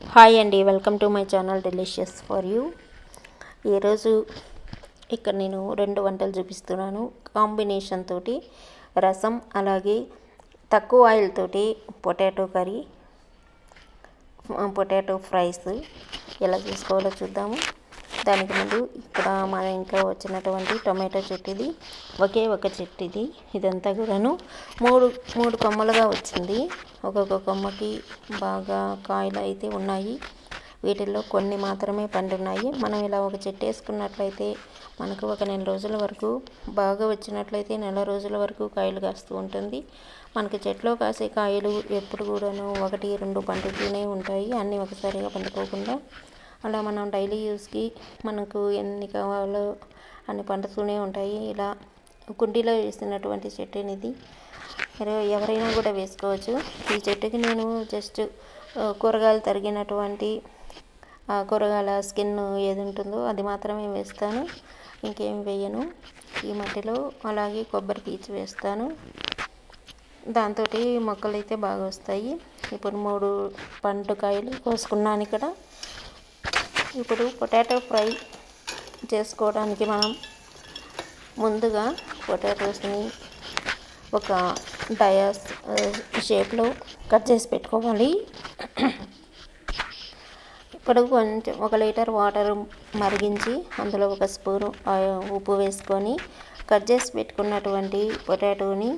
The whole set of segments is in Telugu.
హాయ్ అండి, welcome to my channel delicious for you. ఈరోజు ఇక్కడ నేను 2 వంటలు చూపిస్తున్నాను. కాంబినేషన్ తోటి రసం, అలాగే తక్కువ ఆయిల్ తోటి పొటాటో కర్రీ, పొటాటో ఫ్రైస్ ఎలా చేసుకోవాలో చూద్దాము. దానికి ముందు ఇక్కడ మన ఇంట్లో వచ్చినటువంటి టొమాటో చెట్టు ఇది. ఒకే ఒక చెట్టు ఇది. ఇదంతా కూడాను మూడు కొమ్మలుగా వచ్చింది. ఒక్కొక్క కొమ్మకి బాగా కాయలు అయితే ఉన్నాయి. వీటిల్లో కొన్ని మాత్రమే పండున్నాయి. మనం ఇలా ఒక చెట్టు వేసుకున్నట్లయితే మనకు ఒక నెల రోజుల వరకు బాగా వచ్చినట్లయితే నెల రోజుల వరకు కాయలు కాస్తూ ఉంటుంది. మనకి చెట్లో కాసే కాయలు ఎప్పుడు కూడాను 1-2 పండుతూనే ఉంటాయి, అన్నీ ఒకసారిగా పండుకోకుండా. అలా మనం డైలీ యూస్కి మనకు ఎన్ని కావాలో అన్ని పండుతూనే ఉంటాయి. ఇలా కుండీలో వేసినటువంటి చెట్టు అనేది ఎవరైనా కూడా వేసుకోవచ్చు. ఈ చెట్టుకి నేను జస్ట్ కూరగాయలు తరిగినటువంటి కూరగాయల స్కిన్ ఏది ఉంటుందో అది మాత్రమే వేస్తాను, ఇంకేం వేయను. ఈ మట్టిలో అలాగే కొబ్బరి పీచు వేస్తాను. దాంతో మొక్కలు అయితే బాగా వస్తాయి. ఇప్పుడు 3 పండుకాయలు కోసుకున్నాను ఇక్కడ. ఇప్పుడు పొటాటో ఫ్రై చేసుకోవడానికి మనం ముందుగా పొటాటోస్ని ఒక డయాస్ షేప్లో కట్ చేసి పెట్టుకోవాలి. ఇప్పుడు కొంచెం 1 లీటర్ వాటర్ మరిగించి అందులో 1 స్పూను ఉప్పు వేసుకొని కట్ చేసి పెట్టుకున్నటువంటి పొటాటోని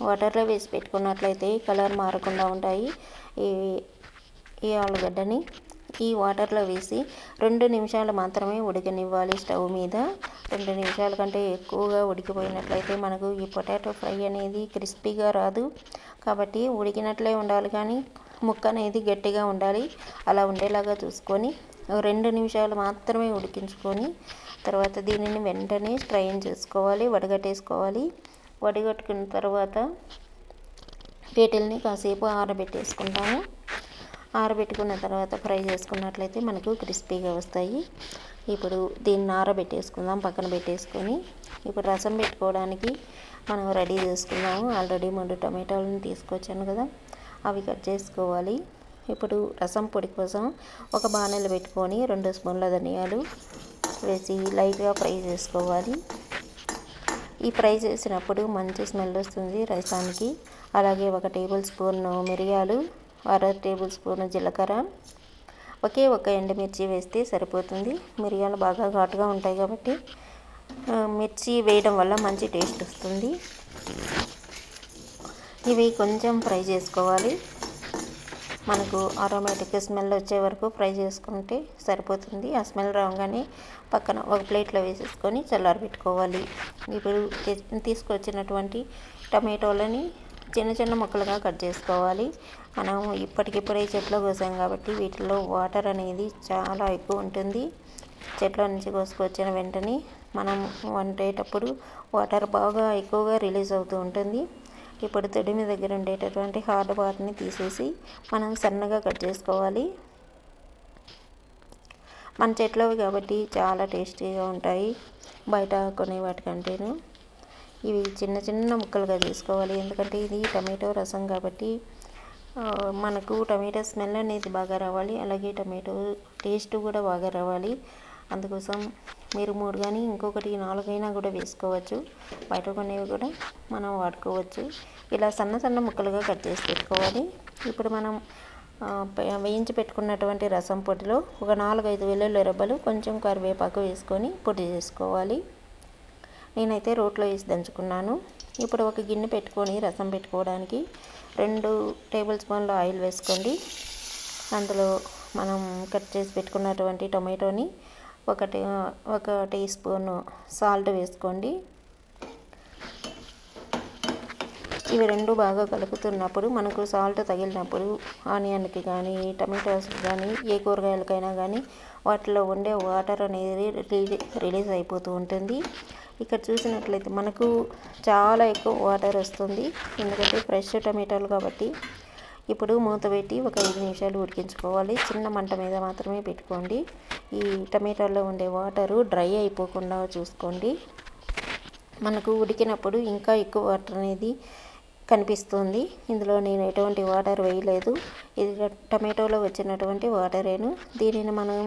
వాటర్లో వేసి పెట్టుకున్నట్లయితే కలర్ మారకుండా ఉంటాయి. ఈ ఆలుగడ్డని ఈ వాటర్లో వేసి 2 నిమిషాలు మాత్రమే ఉడకనివ్వాలి స్టవ్ మీద. 2 నిమిషాల కంటే ఎక్కువగా ఉడికిపోయినట్లయితే మనకు ఈ పొటాటో ఫ్రై అనేది క్రిస్పీగా రాదు. కాబట్టి ఉడికినట్లే ఉండాలి, కానీ ముక్క అనేది గట్టిగా ఉండాలి. అలా ఉండేలాగా చూసుకొని 2 నిమిషాలు మాత్రమే ఉడికించుకొని తర్వాత దీనిని వెంటనే స్ట్రైన్ చేసుకోవాలి, వడగట్టేసుకోవాలి. వడగట్టుకున్న తర్వాత వీటిల్ని కాసేపు ఆరబెట్టేసుకుంటాము. ఆరబెట్టుకున్న తర్వాత ఫ్రై చేసుకున్నట్లయితే మనకు క్రిస్పీగా వస్తాయి. ఇప్పుడు దీన్ని ఆరబెట్టేసుకుందాం, పక్కన పెట్టేసుకొని ఇప్పుడు రసం పెట్టుకోవడానికి మనం రెడీ చేసుకుందాము. ఆల్రెడీ 3 టమాటాలను తీసుకొచ్చాను కదా, అవి కట్ చేసుకోవాలి. ఇప్పుడు రసం పొడి కోసం ఒక బాణలు పెట్టుకొని 2 స్పూన్ల ధనియాలు వేసి లైట్గా ఫ్రై చేసుకోవాలి. ఈ ఫ్రై చేసినప్పుడు మంచి స్మెల్ వస్తుంది రసానికి. అలాగే 1 టేబుల్ స్పూన్ మిరియాలు, 1/2 టేబుల్ స్పూన్ జీలకర్ర, ఒకే ఒక ఎండుమిర్చి వేస్తే సరిపోతుంది. మిరియాలు బాగా ఘాటుగా ఉంటాయి కాబట్టి మిర్చి వేయడం వల్ల మంచి టేస్ట్ వస్తుంది. ఇవి కొంచెం ఫ్రై చేసుకోవాలి. మనకు ఆటోమేటిక్ స్మెల్ వచ్చే వరకు ఫ్రై చేసుకుంటే సరిపోతుంది. ఆ స్మెల్ రాగానే పక్కన ఒక ప్లేట్లో వేసేసుకొని చల్లారబెట్టుకోవాలి. ఇప్పుడు తీసుకొచ్చినటువంటి టమాటోలని చిన్న చిన్న ముక్కలుగా కట్ చేసుకోవాలి. మనం ఇప్పటికిప్పుడే చెట్లో కోసాం కాబట్టి వీటిలో వాటర్ అనేది చాలా ఎక్కువ ఉంటుంది. చెట్లో నుంచి కోసుకొచ్చిన వెంటనే మనం వండేటప్పుడు వాటర్ బాగా ఎక్కువగా రిలీజ్ అవుతూ ఉంటుంది. ఇప్పుడు తొడిమి దగ్గర ఉండేటటువంటి హార్డ్ పార్ట్ని తీసేసి మనం సన్నగా కట్ చేసుకోవాలి. మన చెట్లోవి కాబట్టి చాలా టేస్టీగా ఉంటాయి బయట కొనే వాటికంటేను. ఇవి చిన్న చిన్న ముక్కలుగా తీసుకోవాలి, ఎందుకంటే ఇది టమాటో రసం కాబట్టి మనకు టమాటో స్మెల్ అనేది బాగా రావాలి, అలాగే టమాటో టేస్ట్ కూడా బాగా రావాలి. అందుకోసం మీరు 3 కానీ ఇంకొకటి 4 అయినా కూడా వేసుకోవచ్చు. బయట కొనేవి కూడా మనం వాడుకోవచ్చు. ఇలా సన్న సన్న ముక్కలుగా కట్ చేసి పెట్టుకోవాలి. ఇప్పుడు మనం వేయించి పెట్టుకున్నటువంటి రసం పొడిలో ఒక 4-5 వెల్లుల్లి రెబ్బలు, కొంచెం కరివేపాకు వేసుకొని పొడి చేసుకోవాలి. నేనైతే రోట్లో వేసి దంచుకున్నాను. ఇప్పుడు ఒక గిన్నె పెట్టుకొని రసం పెట్టుకోవడానికి 2 టేబుల్ స్పూన్ల ఆయిల్ వేసుకోండి. అందులో మనం కట్ చేసి పెట్టుకున్నటువంటి టొమాటోని 1 టీ స్పూన్ సాల్ట్ వేసుకోండి. ఇవి 2 బాగా కలుపుతున్నప్పుడు మనకు సాల్ట్ తగిలినప్పుడు ఆనియన్కి కానీ టమాటోస్కి కానీ ఏ కూరగాయలకైనా కానీ వాటిలో ఉండే వాటర్ అనేది రిలీజ్ అయిపోతూ ఉంటుంది. ఇక్కడ చూసినట్లయితే మనకు చాలా ఎక్కువ వాటర్ వస్తుంది, ఎందుకంటే ఫ్రెష్ టమాటాలు కాబట్టి. ఇప్పుడు మూత పెట్టి ఒక 5 నిమిషాలు ఉడికించుకోవాలి. చిన్న మంట మీద మాత్రమే పెట్టుకోండి. ఈ టమాటాల్లో ఉండే వాటరు డ్రై అయిపోకుండా చూసుకోండి. మనకు ఉడికినప్పుడు ఇంకా ఎక్కువ వాటర్ అనేది కనిపిస్తుంది. ఇందులో నేను ఎటువంటి వాటర్ వేయలేదు. ఇది టమాటోలో వచ్చినటువంటి వాటరేను. దీనిని మనం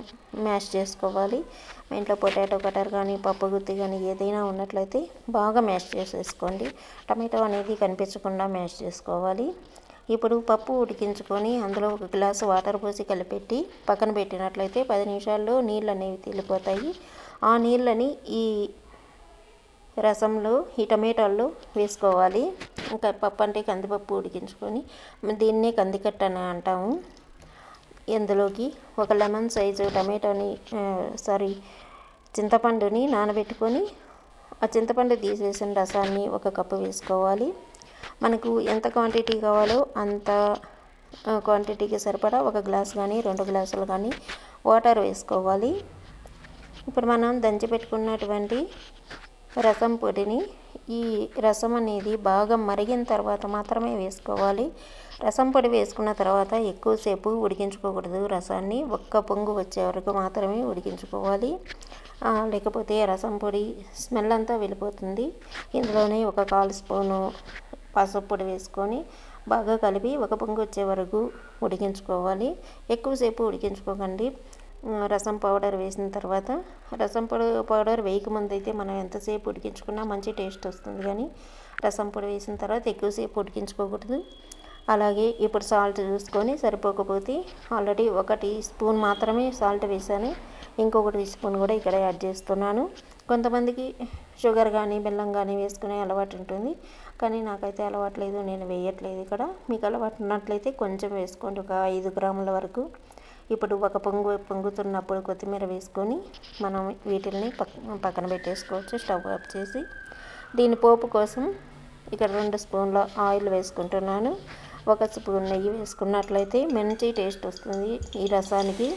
మ్యాష్ చేసుకోవాలి. మీ ఇంట్లో పొటాటో కటర్ కానీ పప్పు గుత్తి కానీ ఏదైనా ఉన్నట్లయితే బాగా మ్యాష్ చేసేసుకోండి. టమాటో అనేది కనిపించకుండా మ్యాష్ చేసుకోవాలి. ఇప్పుడు పప్పు ఉడికించుకొని అందులో ఒక గ్లాసు వాటర్ పోసి కలిపెట్టి పక్కన పెట్టినట్లయితే 10 నిమిషాల్లో నీళ్ళు అనేవి తేలిపోతాయి. ఆ నీళ్ళని ఈ రసంలో ఈ టమాటాల్లో వేసుకోవాలి. ఇంకా పప్పు అంటే కందిపప్పు ఉడికించుకొని దీన్నే కందికట్ట అని అంటాము. ఇందులోకి ఒక లెమన్ సైజు టమాటోని చింతపండుని నానబెట్టుకొని ఆ చింతపండు తీసేసిన రసాన్ని ఒక కప్పు వేసుకోవాలి. మనకు ఎంత క్వాంటిటీ కావాలో అంత క్వాంటిటీకి సరిపడా ఒక గ్లాస్ కానీ 2 గ్లాసులు కానీ వాటర్ వేసుకోవాలి. ఇప్పుడు మనం దంచి పెట్టుకున్నటువంటి రసం పొడిని ఈ రసం అనేది బాగా మరిగిన తర్వాత మాత్రమే వేసుకోవాలి. రసం పొడి వేసుకున్న తర్వాత ఎక్కువసేపు ఉడికించుకోకూడదు. రసాన్ని ఒక్క పొంగు వచ్చే వరకు మాత్రమే ఉడికించుకోవాలి. లేకపోతే రసం పొడి స్మెల్ అంతా వెళ్ళిపోతుంది. ఇందులోనే ఒక 1/4 స్పూను పసుపు పొడి వేసుకొని బాగా కలిపి ఒక పొంగు వచ్చే వరకు ఉడికించుకోవాలి. ఎక్కువసేపు ఉడికించుకోకండి. రసం పౌడర్ వేసిన తర్వాత రసం పౌడర్ వేయకముందు అయితే మనం ఎంతసేపు ఉడికించుకున్నా మంచి టేస్ట్ వస్తుంది. కానీ రసం పొడి వేసిన తర్వాత ఎక్కువసేపు ఉడికించుకోకూడదు. అలాగే ఇప్పుడు సాల్ట్ చూసుకొని సరిపోకపోతే ఆల్రెడీ 1 టీ స్పూన్ మాత్రమే సాల్ట్ వేసాను. ఇంకొక టీ స్పూన్ కూడా ఇక్కడ యాడ్ చేస్తున్నాను. కొంతమందికి షుగర్ కానీ బెల్లం కానీ వేసుకునే అలవాటు ఉంటుంది. కానీ నాకైతే అలవాటు లేదు, నేను వేయట్లేదు ఇక్కడ. మీకు అలవాటు ఉన్నట్లయితే కొంచెం వేసుకోండి, ఒక 5 గ్రాముల వరకు. ఇప్పుడు ఒక పొంగుతున్నప్పుడు కొత్తిమీర వేసుకొని మనం వీటిల్ని పక్కన పెట్టేసుకోవచ్చు. స్టవ్ ఆఫ్ చేసి దీని పోపు కోసం ఇక్కడ 2 స్పూన్ల ఆయిల్ వేసుకుంటున్నాను. 1 స్పూన్ నెయ్యి వేసుకున్నట్లయితే మంచి టేస్ట్ వస్తుంది ఈ రసానికి.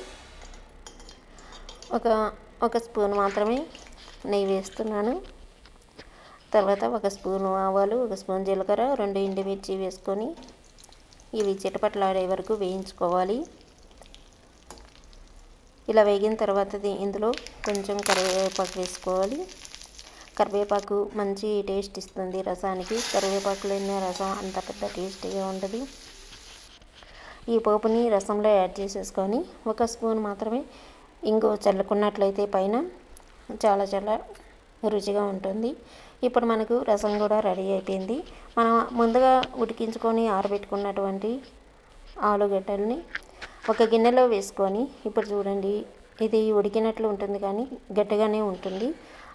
ఒక స్పూన్ మాత్రమే నెయ్యి వేస్తున్నాను. తర్వాత 1 స్పూను ఆవాలు, 1 స్పూన్ జీలకర్ర, 2 ఎండుమిర్చి వేసుకొని ఇవి చిటపటలాడే వరకు వేయించుకోవాలి. ఇలా వేగిన తర్వాత ఇందులో కొంచెం కరివేపాకు వేసుకోవాలి. కరివేపాకు మంచి టేస్ట్ ఇస్తుంది రసానికి. కరివేపాకు లేని రసం అంత పెద్ద టేస్టీగా ఉండదు. ఈ పోపుని రసంలో యాడ్ చేసేసుకొని 1 స్పూన్ మాత్రమే ఇంగు చల్లుకున్నట్లయితే పైన చాలా చాలా రుచిగా ఉంటుంది. ఇప్పుడు మనకు రసం కూడా రెడీ అయిపోయింది. మనం ముందుగా ఉడికించుకొని ఆరబెట్టుకున్నటువంటి ఆలుగడ్డల్ని ఒక గిన్నెలో వేసుకొని ఇప్పుడు చూడండి, ఇది ఉడికినట్లు ఉంటుంది కానీ గట్టిగానే ఉంటుంది.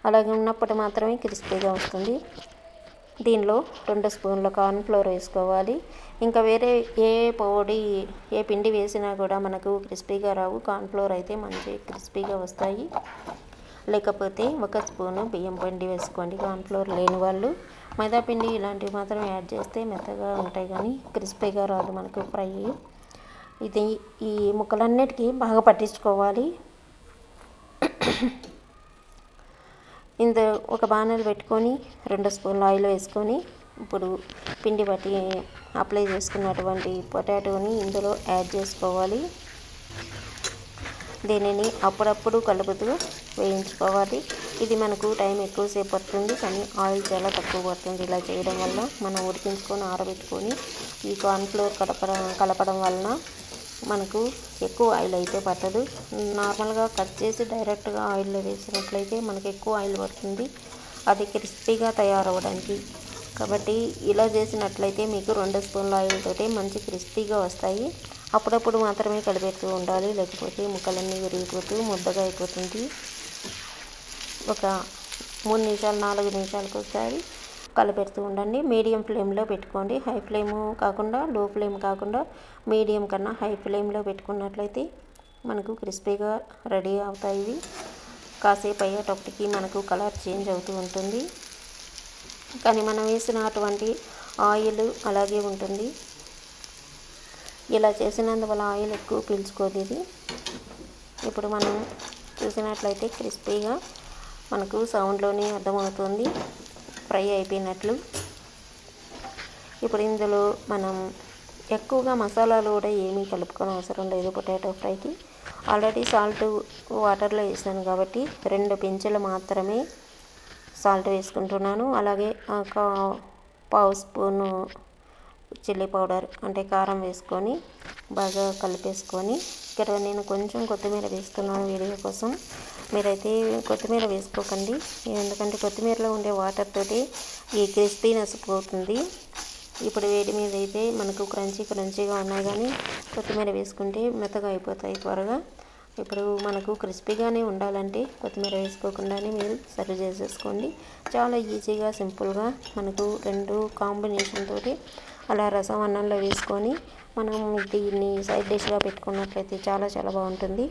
అలాగే ఉన్నప్పుడు మాత్రమే క్రిస్పీగా వస్తుంది. దీనిలో 2 స్పూన్ల కార్న్ఫ్లోర్ వేసుకోవాలి. ఇంకా వేరే ఏ పిండి వేసినా కూడా మనకు క్రిస్పీగా రావు. కార్న్ఫ్లోర్ అయితే మంచి క్రిస్పీగా వస్తాయి. లేకపోతే 1 స్పూను బియ్యం పిండి వేసుకోండి. కార్న్ఫ్లోర్ లేని వాళ్ళు మైదా పిండి ఇలాంటివి మాత్రం యాడ్ చేస్తే మెత్తగా ఉంటాయి కానీ క్రిస్పీగా రాదు మనకు ఫ్రై. ఇది ఈ ముక్కలన్నిటికీ బాగా పట్టించుకోవాలి. ఇందులో ఒక బాణలు పెట్టుకొని 2 స్పూన్ల ఆయిల్ వేసుకొని ఇప్పుడు పిండి బట్టి అప్లై చేసుకున్నటువంటి పొటాటోని ఇందులో యాడ్ చేసుకోవాలి. దీనిని అప్పుడప్పుడు కలుపుతూ వేయించుకోవాలి. ఇది మనకు టైం ఎక్కువసేపు పడుతుంది కానీ ఆయిల్ చాలా తక్కువ పడుతుంది. ఇలా చేయడం వల్ల మనం ఉడికించుకొని ఆరబెట్టుకొని ఈ కార్న్ఫ్లోర్ కలపడం వలన మనకు ఎక్కువ ఆయిల్ అయితే పట్టదు. నార్మల్గా కట్ చేసి డైరెక్ట్గా ఆయిల్లో వేసినట్లయితే మనకు ఎక్కువ ఆయిల్ పడుతుంది, అది క్రిస్పీగా తయారవడానికి. కాబట్టి ఇలా చేసినట్లయితే మీకు 2 స్పూన్ల ఆయిల్ తోటి మంచి క్రిస్పీగా వస్తాయి. అప్పుడప్పుడు మాత్రమే కలిపెడుతూ ఉండాలి, లేకపోతే ముక్కలన్నీ విరిగిపోతూ ముద్దగా అయిపోతుంది. ఒక 3 నిమిషాలు 4 నిమిషాలకు ఒకసారి కలిపెడుతూ ఉండండి. మీడియం ఫ్లేమ్లో పెట్టుకోండి. హై ఫ్లేమ్ కాకుండా లో ఫ్లేమ్ కాకుండా మీడియం కన్నా హై ఫ్లేమ్లో పెట్టుకున్నట్లయితే మనకు క్రిస్పీగా రెడీ అవుతాయి. ఇవి కాసేపు అయ్యేటప్పటికి మనకు కలర్ చేంజ్ అవుతూ ఉంటుంది, కానీ మనం వేసినటువంటి ఆయిల్ అలాగే ఉంటుంది. ఇలా చేసినందువల్ల ఆయిల్ ఎక్కువ పీల్చుకోదు ఇది. ఇప్పుడు మనం చూసినట్లయితే క్రిస్పీగా మనకు సౌండ్లోనే అర్థమవుతుంది ఫ్రై అయిపోయినట్లు. ఇప్పుడు ఇందులో మనం ఎక్కువగా మసాలాలు కూడా ఏమీ కలుపుకొని అవసరం లేదు. పొటాటో ఫ్రైకి ఆల్రెడీ సాల్ట్ వాటర్లో వేసాను కాబట్టి 2 పించెలు మాత్రమే సాల్ట్ వేసుకుంటున్నాను. అలాగే 1/2 స్పూను చిల్లీ పౌడర్ అంటే కారం వేసుకొని బాగా కలిపేసుకొని, ఇక్కడ నేను కొంచెం కొత్తిమీర వేస్తున్నాను వీడియో కోసం. మీరైతే కొత్తిమీర వేసుకోకండి, ఎందుకంటే కొత్తిమీరలో ఉండే వాటర్ తోటి ఈ క్రిస్పీనెస్ పోతుంది. ఇప్పుడు వేడి మీద అయితే మనకు క్రంచీగా ఉన్నాయి, కానీ కొత్తిమీర వేసుకుంటే మెత్తగా అయిపోతాయి త్వరగా. ఇప్పుడు మనకు క్రిస్పీగానే ఉండాలంటే కొత్తిమీర వేసుకోకుండానే మీరు సర్వ్ చేసేసుకోండి. చాలా ఈజీగా సింపుల్గా మనకు రెండు కాంబినేషన్ తోటి అలా రసం అన్నంలో వేసుకొని మనం దీన్ని సైడ్ డిష్గా పెట్టుకున్నట్లయితే చాలా చాలా బాగుంటుంది.